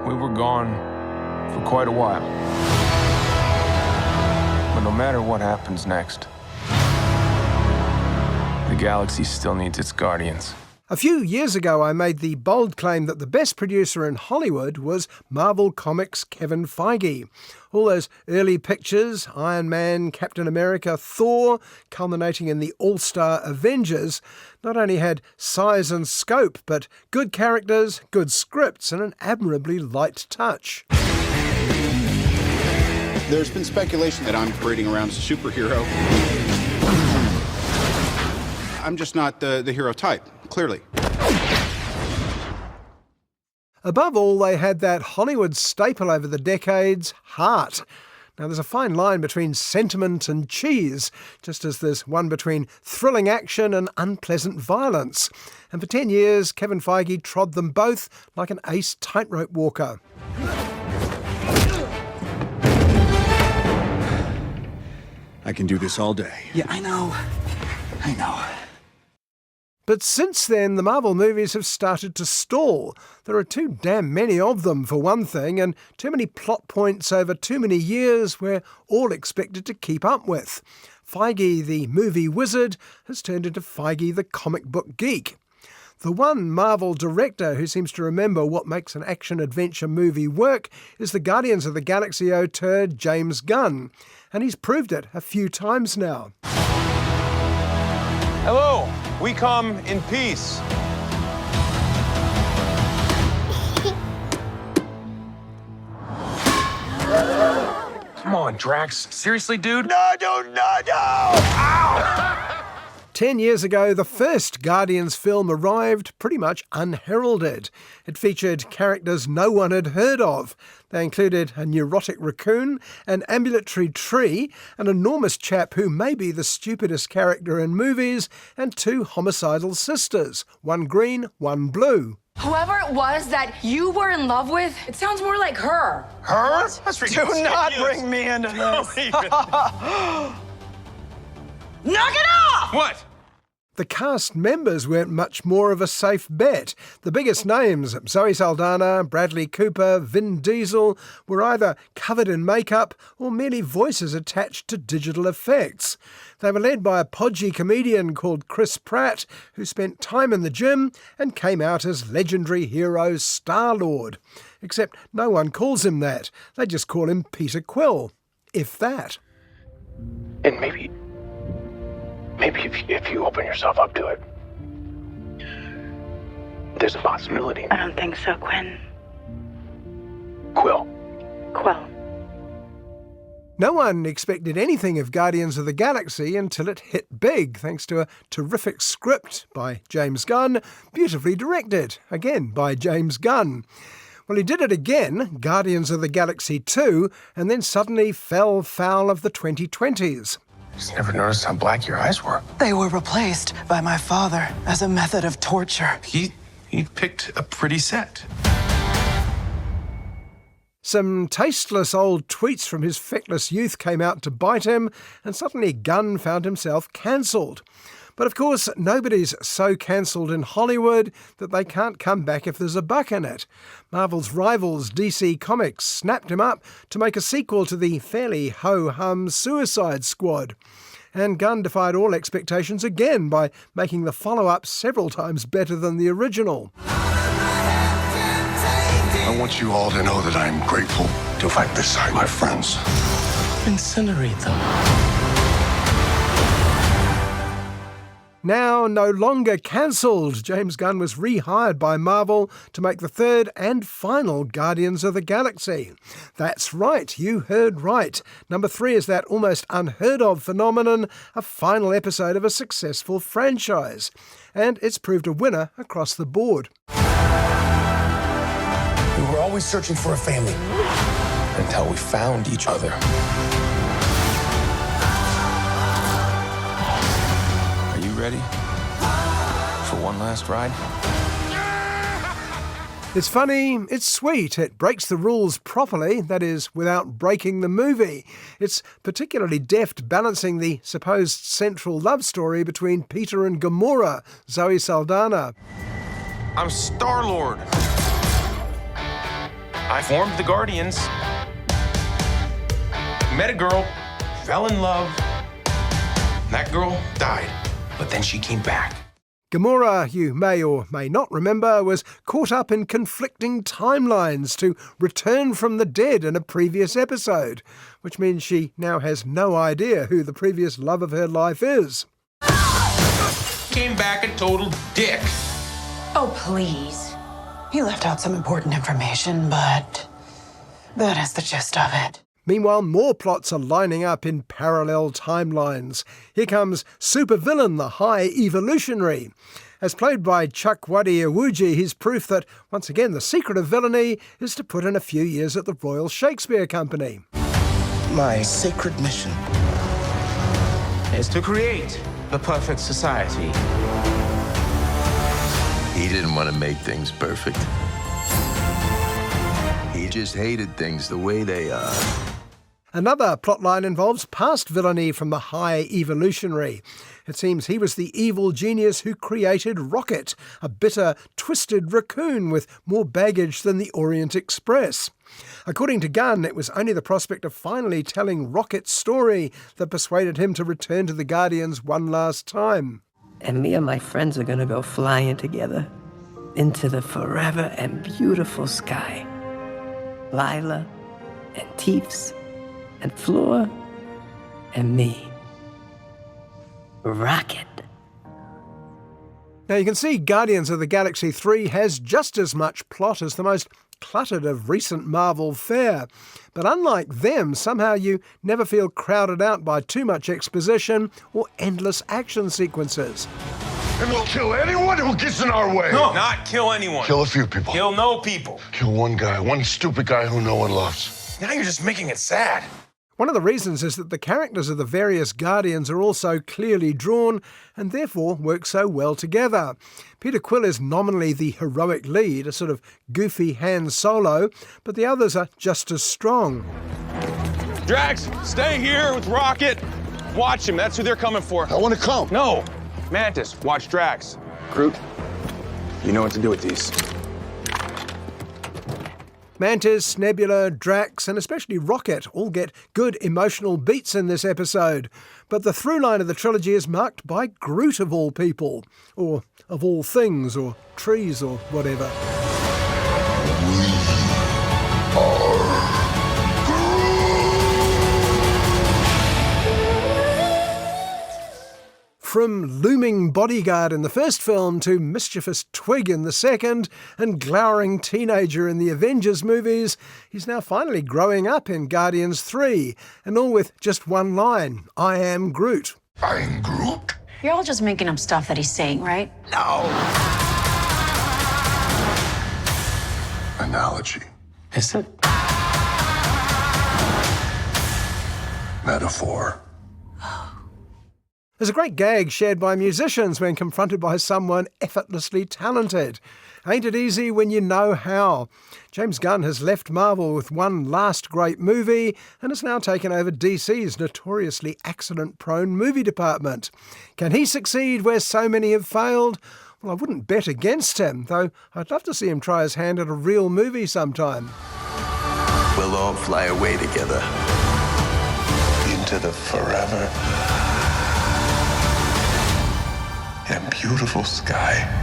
we were gone for quite a while. But no matter what happens next, the galaxy still needs its guardians. A few years ago, I made the bold claim that the best producer in Hollywood was Marvel Comics' Kevin Feige. All those early pictures, Iron Man, Captain America, Thor, culminating in the all-star Avengers, not only had size and scope, but good characters, good scripts, and an admirably light touch. There's been speculation that I'm parading around as a superhero. I'm just not the hero type, clearly. Above all, they had that Hollywood staple over the decades, heart. Now, there's a fine line between sentiment and cheese, just as there's one between thrilling action and unpleasant violence. And for 10 years, Kevin Feige trod them both like an ace tightrope walker. I can do this all day. Yeah, I know. But since then, the Marvel movies have started to stall. There are too damn many of them, for one thing, and too many plot points over too many years we're all expected to keep up with. Feige, the movie wizard, has turned into Feige, the comic book geek. The one Marvel director who seems to remember what makes an action-adventure movie work is the Guardians of the Galaxy auteur James Gunn, and he's proved it a few times now. Hello, we come in peace. Come on, Drax. Seriously, dude? No! Ow! 10 years ago, the first Guardians film arrived pretty much unheralded. It featured characters no one had heard of. They included a neurotic raccoon, an ambulatory tree, an enormous chap who may be the stupidest character in movies, and two homicidal sisters, one green, one blue. Whoever it was that you were in love with, it sounds more like her. Her? That's ridiculous. Do not bring me into this. Knock it off! What? The cast members weren't much more of a safe bet. The biggest names, Zoe Saldana, Bradley Cooper, Vin Diesel, were either covered in makeup or merely voices attached to digital effects. They were led by a podgy comedian called Chris Pratt, who spent time in the gym and came out as legendary hero Star-Lord. Except no one calls him that. They just call him Peter Quill, if that. And maybe if you open yourself up to it, there's a possibility. I don't think so, Quinn. Quill. No one expected anything of Guardians of the Galaxy until it hit big, thanks to a terrific script by James Gunn, beautifully directed, again by James Gunn. Well, he did it again, Guardians of the Galaxy 2, and then suddenly fell foul of the 2020s. Just never noticed how black your eyes were. They were replaced by my father as a method of torture. He picked a pretty set. Some tasteless old tweets from his feckless youth came out to bite him, and suddenly Gunn found himself cancelled. But of course, nobody's so cancelled in Hollywood that they can't come back if there's a buck in it. Marvel's rivals, DC Comics, snapped him up to make a sequel to the fairly ho-hum Suicide Squad. And Gunn defied all expectations again by making the follow-up several times better than the original. I want you all to know that I'm grateful to fight beside my friends. Incinerate them. Now no longer cancelled, James Gunn was rehired by Marvel to make the third and final Guardians of the Galaxy. That's right, you heard right. Number 3 is that almost unheard of phenomenon, a final episode of a successful franchise. And it's proved a winner across the board. We were always searching for a family Until we found each other. Ready for one last ride? It's funny, it's sweet, it breaks the rules properly, that is, without breaking the movie. It's particularly deft balancing the supposed central love story between Peter and Gamora, Zoe Saldana. I'm Star-Lord. I formed the Guardians, met a girl, fell in love. That girl died, but then she came back. Gamora, you may or may not remember, was caught up in conflicting timelines to return from the dead in a previous episode, which means she now has no idea who the previous love of her life is. Came back a total dick. Oh, please. He left out some important information, but that is the gist of it. Meanwhile, more plots are lining up in parallel timelines. Here comes supervillain the High Evolutionary. As played by Chukwudi Iwuji, he's proof that, once again, the secret of villainy is to put in a few years at the Royal Shakespeare Company. My sacred mission Is to create the perfect society. He didn't want to make things perfect. He just hated things the way they are. Another plotline involves past villainy from the High Evolutionary. It seems he was the evil genius who created Rocket, a bitter, twisted raccoon with more baggage than the Orient Express. According to Gunn, it was only the prospect of finally telling Rocket's story that persuaded him to return to the Guardians one last time. And me and my friends are gonna go flying together into the forever and beautiful sky. Lila and Teefs and Flora and me. Rocket. Now you can see Guardians of the Galaxy 3 has just as much plot as the most cluttered of recent Marvel fare. But unlike them, somehow you never feel crowded out by too much exposition or endless action sequences. And we'll kill anyone who gets in our way. No, not kill anyone. Kill a few people. Kill no people. Kill one guy, one stupid guy who no one loves. Now you're just making it sad. One of the reasons is that the characters of the various Guardians are also clearly drawn and therefore work so well together. Peter Quill is nominally the heroic lead, a sort of goofy Han Solo, but the others are just as strong. Drax, stay here with Rocket. Watch him, that's who they're coming for. I want to come. No, Mantis, watch Drax. Groot, you know what to do with these. Mantis, Nebula, Drax, and especially Rocket all get good emotional beats in this episode. But the through line of the trilogy is marked by Groot of all people, or of all things, or trees, or whatever. From looming bodyguard in the first film to mischievous twig in the second and glowering teenager in the Avengers movies, he's now finally growing up in Guardians 3, and all with just one line, I am Groot. I'm Groot? You're all just making up stuff that he's saying, right? No. Analogy. Is it? Metaphor. There's a great gag shared by musicians when confronted by someone effortlessly talented. Ain't it easy when you know how? James Gunn has left Marvel with one last great movie and has now taken over DC's notoriously accident-prone movie department. Can he succeed where so many have failed? Well, I wouldn't bet against him, though I'd love to see him try his hand at a real movie sometime. We'll all fly away together. Into the forever and beautiful sky.